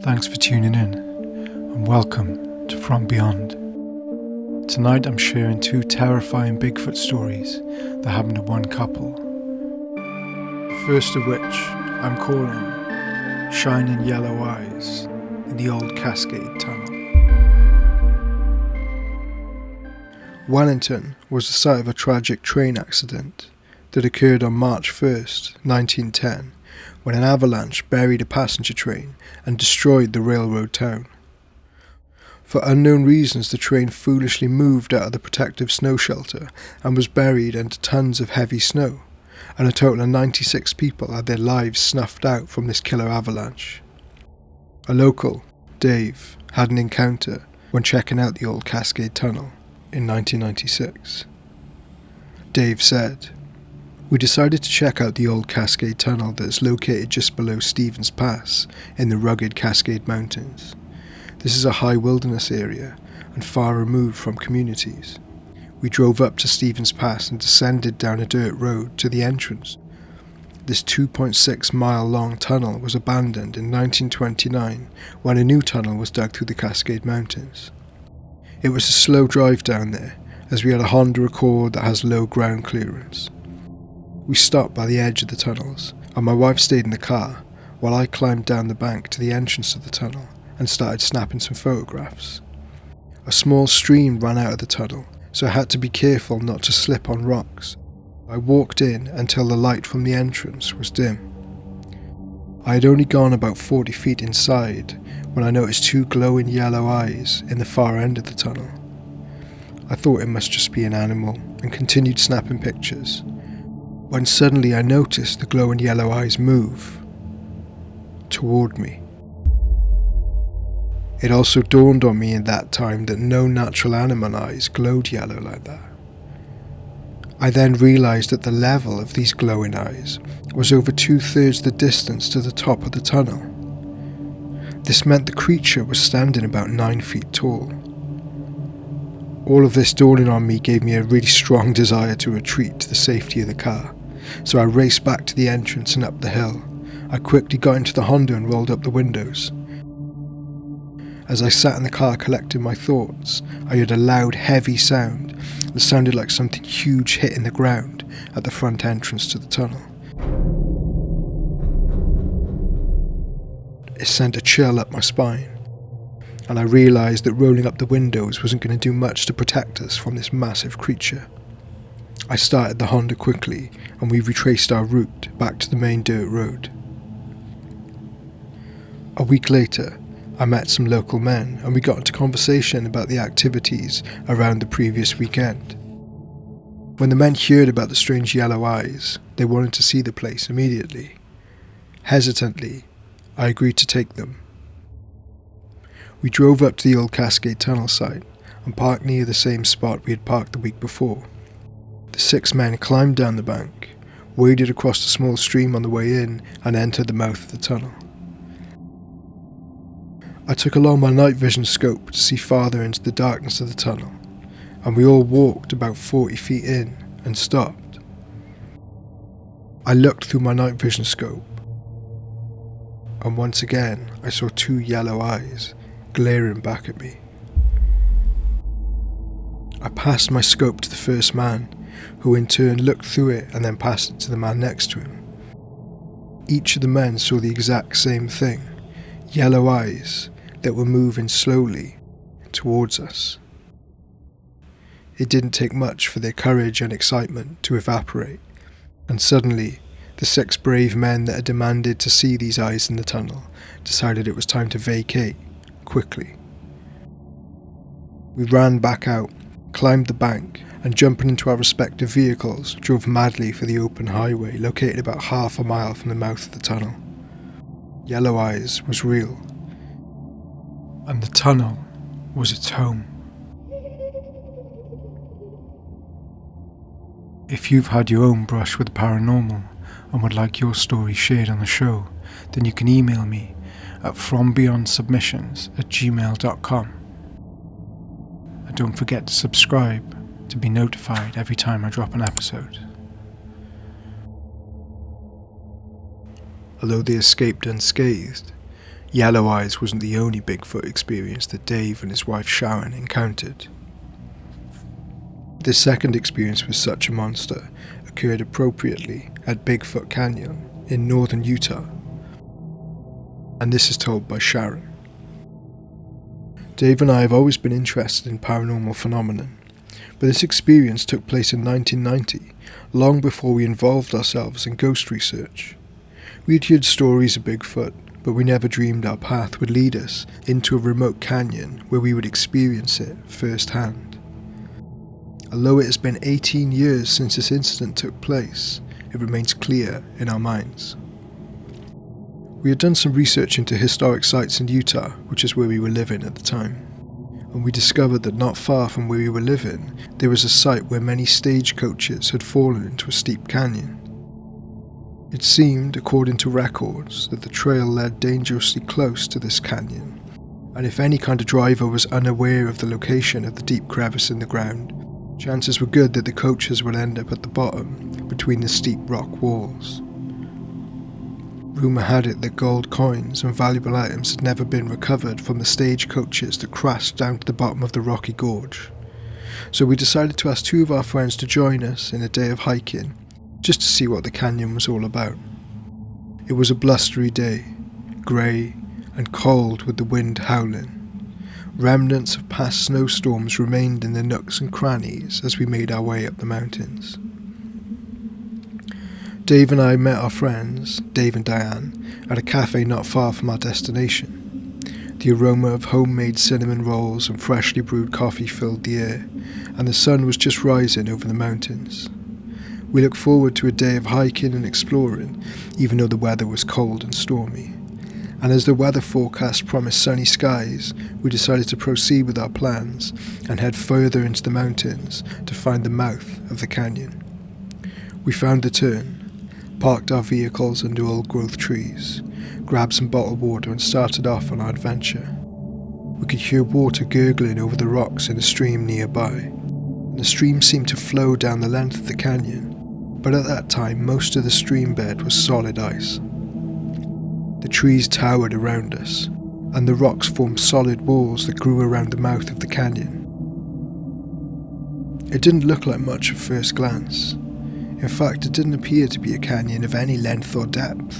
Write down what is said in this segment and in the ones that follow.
Thanks for tuning in, and welcome to From Beyond. Tonight I'm sharing two terrifying Bigfoot stories that happened to one couple. The first of which I'm calling Shining Yellow Eyes in the Old Cascade Tunnel. Wellington was the site of a tragic train accident that occurred on March 1st, 1910, when an avalanche buried a passenger train and destroyed the railroad town. For unknown reasons, the train foolishly moved out of the protective snow shelter and was buried under tons of heavy snow, and a total of 96 people had their lives snuffed out from this killer avalanche. A local, Dave, had an encounter when checking out the old Cascade Tunnel in 1996. Dave said, "We decided to check out the old Cascade Tunnel that is located just below Stevens Pass in the rugged Cascade Mountains. This is a high wilderness area and far removed from communities. We drove up to Stevens Pass and descended down a dirt road to the entrance. This 2.6 mile long tunnel was abandoned in 1929 when a new tunnel was dug through the Cascade Mountains. It was a slow drive down there as we had a Honda Accord that has low ground clearance. We stopped by the edge of the tunnels, and my wife stayed in the car while I climbed down the bank to the entrance of the tunnel and started snapping some photographs. A small stream ran out of the tunnel, so I had to be careful not to slip on rocks. I walked in until the light from the entrance was dim. I had only gone about 40 feet inside when I noticed two glowing yellow eyes in the far end of the tunnel. I thought it must just be an animal and continued snapping pictures, when suddenly I noticed the glowing yellow eyes move toward me. It also dawned on me in that time that no natural animal eyes glowed yellow like that. I then realised that the level of these glowing eyes was over 2/3 the distance to the top of the tunnel. This meant the creature was standing about 9 feet tall. All of this dawning on me gave me a really strong desire to retreat to the safety of the car, so I raced back to the entrance and up the hill. I quickly got into the Honda and rolled up the windows. As I sat in the car collecting my thoughts, I heard a loud, heavy sound that sounded like something huge hitting the ground at the front entrance to the tunnel. It sent a chill up my spine, and I realised that rolling up the windows wasn't going to do much to protect us from this massive creature. I started the Honda quickly, and we retraced our route back to the main dirt road. A week later, I met some local men, and we got into conversation about the activities around the previous weekend. When the men heard about the strange yellow eyes, they wanted to see the place immediately. Hesitantly, I agreed to take them. We drove up to the old Cascade Tunnel site and parked near the same spot we had parked the week before. The 6 men climbed down the bank, waded across the small stream on the way in, and entered the mouth of the tunnel. I took along my night vision scope to see farther into the darkness of the tunnel, and we all walked about 40 feet in and stopped. I looked through my night vision scope, and once again I saw 2 yellow eyes glaring back at me. I passed my scope to the first man, who in turn looked through it and then passed it to the man next to him. Each of the men saw the exact same thing, yellow eyes that were moving slowly towards us. It didn't take much for their courage and excitement to evaporate, and suddenly the 6 brave men that had demanded to see these eyes in the tunnel decided it was time to vacate quickly. We ran back out, climbed the bank, and jumping into our respective vehicles, drove madly for the open highway located about half a mile from the mouth of the tunnel. Yellow Eyes was real, and the tunnel was its home. If you've had your own brush with the paranormal and would like your story shared on the show, then you can email me at frombeyondsubmissions@gmail.com. And don't forget to subscribe to be notified every time I drop an episode. Although they escaped unscathed, Yellow Eyes wasn't the only Bigfoot experience that Dave and his wife Sharon encountered. This second experience with such a monster occurred appropriately at Bigfoot Canyon in northern Utah, and this is told by Sharon. Dave and I have always been interested in paranormal phenomenon, but this experience took place in 1990, long before we involved ourselves in ghost research. We'd heard stories of Bigfoot, but we never dreamed our path would lead us into a remote canyon where we would experience it firsthand. Although it has been 18 years since this incident took place, it remains clear in our minds. We had done some research into historic sites in Utah, which is where we were living at the time, and we discovered that not far from where we were living, there was a site where many stagecoaches had fallen into a steep canyon. It seemed, according to records, that the trail led dangerously close to this canyon, and if any kind of driver was unaware of the location of the deep crevice in the ground, chances were good that the coaches would end up at the bottom, between the steep rock walls. Rumour had it that gold coins and valuable items had never been recovered from the stagecoaches that crashed down to the bottom of the rocky gorge. So we decided to ask two of our friends to join us in a day of hiking, just to see what the canyon was all about. It was a blustery day, grey and cold with the wind howling. Remnants of past snowstorms remained in the nooks and crannies as we made our way up the mountains. Dave and I met our friends, Dave and Diane, at a cafe not far from our destination. The aroma of homemade cinnamon rolls and freshly brewed coffee filled the air, and the sun was just rising over the mountains. We looked forward to a day of hiking and exploring, even though the weather was cold and stormy. And as the weather forecast promised sunny skies, we decided to proceed with our plans and head further into the mountains to find the mouth of the canyon. We found the turn, parked our vehicles under old-growth trees, grabbed some bottled water and started off on our adventure. We could hear water gurgling over the rocks in a stream nearby. The stream seemed to flow down the length of the canyon, but at that time most of the stream bed was solid ice. The trees towered around us, and the rocks formed solid walls that grew around the mouth of the canyon. It didn't look like much at first glance. In fact, it didn't appear to be a canyon of any length or depth,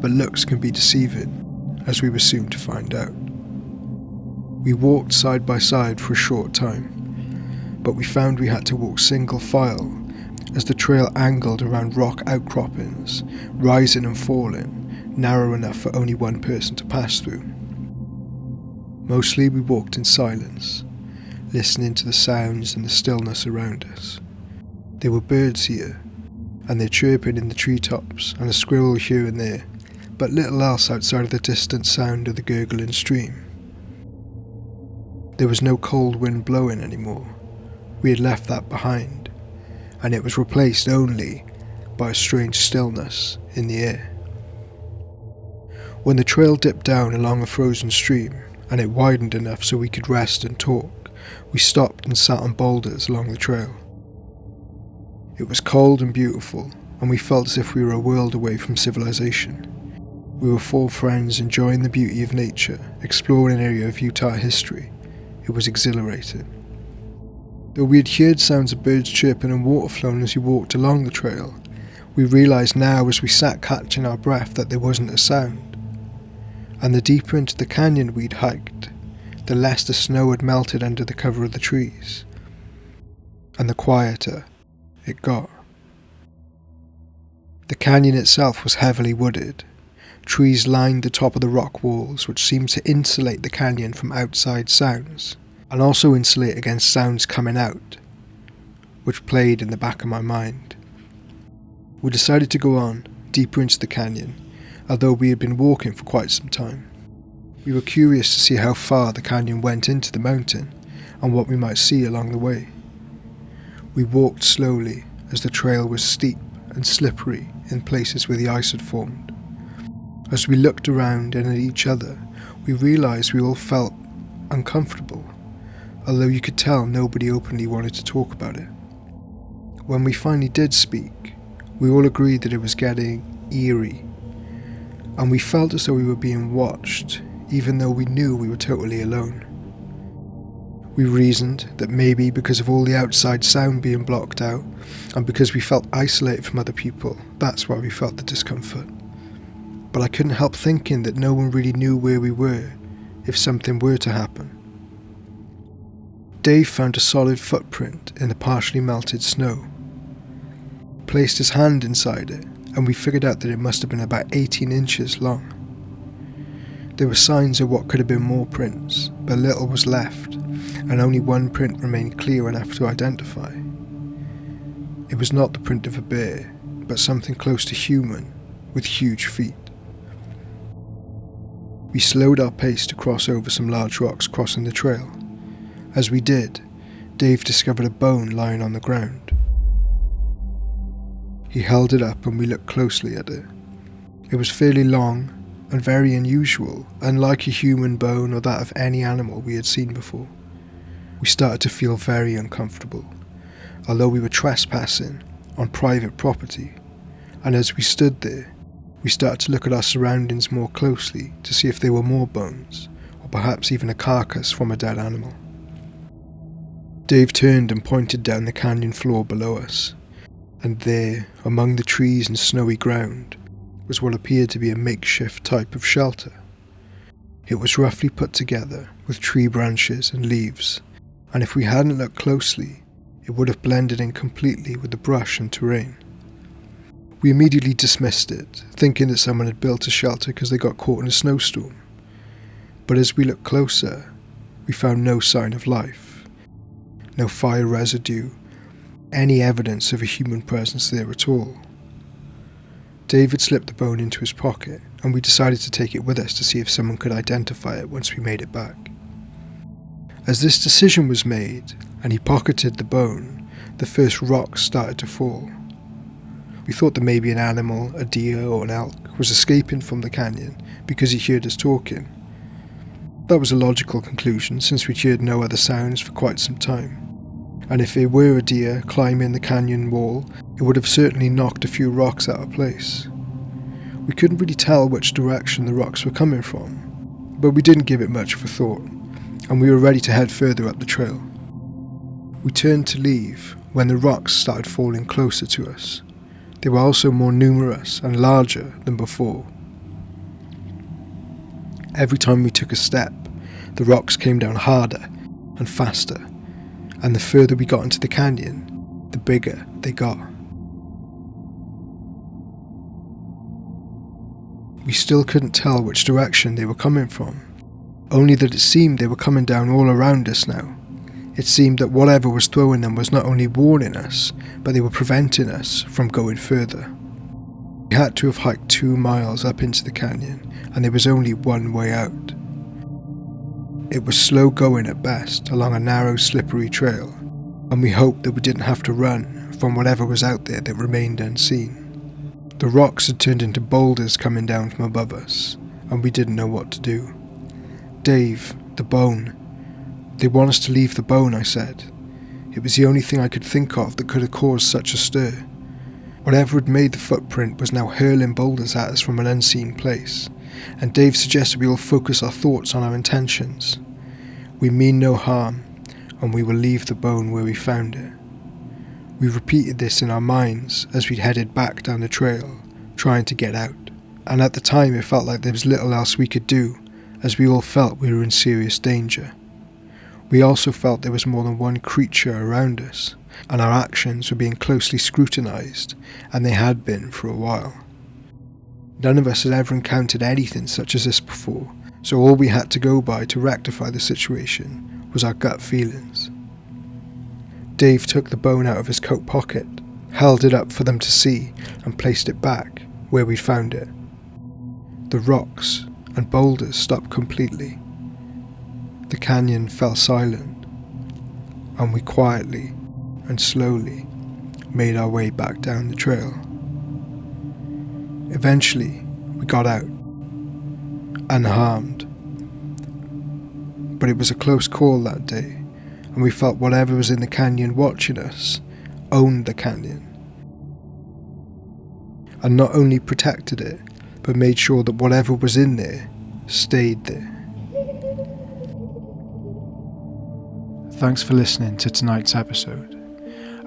but looks can be deceiving, as we were soon to find out. We walked side by side for a short time, but we found we had to walk single file as the trail angled around rock outcroppings, rising and falling, narrow enough for only one person to pass through. Mostly we walked in silence, listening to the sounds and the stillness around us. There were birds here, and their chirping in the treetops, and a squirrel here and there, but little else outside of the distant sound of the gurgling stream. There was no cold wind blowing anymore. We had left that behind, and it was replaced only by a strange stillness in the air. When the trail dipped down along a frozen stream, and it widened enough so we could rest and talk, we stopped and sat on boulders along the trail. It was cold and beautiful, and we felt as if we were a world away from civilization. We were four friends enjoying the beauty of nature, exploring an area of Utah history. It was exhilarating. Though we had heard sounds of birds chirping and water flowing as we walked along the trail, we realised now as we sat catching our breath that there wasn't a sound. And the deeper into the canyon we'd hiked, the less the snow had melted under the cover of the trees, and the quieter it got. The canyon itself was heavily wooded. Trees lined the top of the rock walls, which seemed to insulate the canyon from outside sounds, and also insulate against sounds coming out, which played in the back of my mind. We decided to go on, deeper into the canyon, although we had been walking for quite some time. We were curious to see how far the canyon went into the mountain, and what we might see along the way. We walked slowly, as the trail was steep and slippery in places where the ice had formed. As we looked around and at each other, we realised we all felt uncomfortable, although you could tell nobody openly wanted to talk about it. When we finally did speak, we all agreed that it was getting eerie, and we felt as though we were being watched, even though we knew we were totally alone. We reasoned that maybe because of all the outside sound being blocked out, and because we felt isolated from other people, that's why we felt the discomfort. But I couldn't help thinking that no one really knew where we were if something were to happen. Dave found a solid footprint in the partially melted snow, placed his hand inside it, and we figured out that it must have been about 18 inches long. There were signs of what could have been more prints, but little was left, and only one print remained clear enough to identify. It was not the print of a bear, but something close to human, with huge feet. We slowed our pace to cross over some large rocks crossing the trail. As we did, Dave discovered a bone lying on the ground. He held it up and we looked closely at it. It was fairly long and very unusual, unlike a human bone or that of any animal we had seen before. We started to feel very uncomfortable, although we were trespassing on private property, and as we stood there, we started to look at our surroundings more closely to see if there were more bones, or perhaps even a carcass from a dead animal. Dave turned and pointed down the canyon floor below us, and there, among the trees and snowy ground, was what appeared to be a makeshift type of shelter. It was roughly put together with tree branches and leaves, and if we hadn't looked closely, it would have blended in completely with the brush and terrain. We immediately dismissed it, thinking that someone had built a shelter because they got caught in a snowstorm. But as we looked closer, we found no sign of life, no fire residue, any evidence of a human presence there at all. David slipped the bone into his pocket, and we decided to take it with us to see if someone could identify it once we made it back. As this decision was made, and he pocketed the bone, the first rocks started to fall. We thought that maybe an animal, a deer or an elk, was escaping from the canyon because he heard us talking. That was a logical conclusion since we'd heard no other sounds for quite some time. And if it were a deer climbing the canyon wall, it would have certainly knocked a few rocks out of place. We couldn't really tell which direction the rocks were coming from, but we didn't give it much of a thought, and we were ready to head further up the trail. We turned to leave when the rocks started falling closer to us. They were also more numerous and larger than before. Every time we took a step, the rocks came down harder and faster, and the further we got into the canyon, the bigger they got. We still couldn't tell which direction they were coming from, only that it seemed they were coming down all around us now. It seemed that whatever was throwing them was not only warning us, but they were preventing us from going further. We had to have hiked 2 miles up into the canyon, and there was only one way out. It was slow going at best along a narrow, slippery trail, and we hoped that we didn't have to run from whatever was out there that remained unseen. The rocks had turned into boulders coming down from above us, and we didn't know what to do. Dave, the bone. They want us to leave the bone, I said. It was the only thing I could think of that could have caused such a stir. Whatever had made the footprint was now hurling boulders at us from an unseen place, and Dave suggested we all focus our thoughts on our intentions. We mean no harm, and we will leave the bone where we found it. We repeated this in our minds as we headed back down the trail, trying to get out, and at the time it felt like there was little else we could do, as we all felt we were in serious danger. We also felt there was more than one creature around us, and our actions were being closely scrutinised, and they had been for a while. None of us had ever encountered anything such as this before, so all we had to go by to rectify the situation was our gut feelings. Dave took the bone out of his coat pocket, held it up for them to see, and placed it back where we found it. The rocks and boulders stopped completely. The canyon fell silent, and we quietly and slowly made our way back down the trail. Eventually, we got out, unharmed. But it was a close call that day, and we felt whatever was in the canyon watching us owned the canyon, and not only protected it, but made sure that whatever was in there stayed there. Thanks for listening to tonight's episode.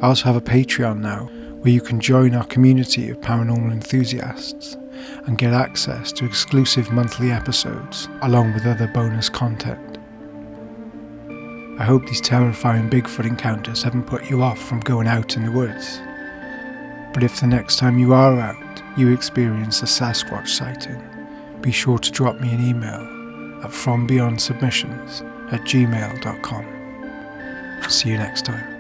I also have a Patreon now, where you can join our community of paranormal enthusiasts and get access to exclusive monthly episodes, along with other bonus content. I hope these terrifying Bigfoot encounters haven't put you off from going out in the woods. But if the next time you are out, you experience a Sasquatch sighting, be sure to drop me an email at frombeyondsubmissions@gmail.com. See you next time.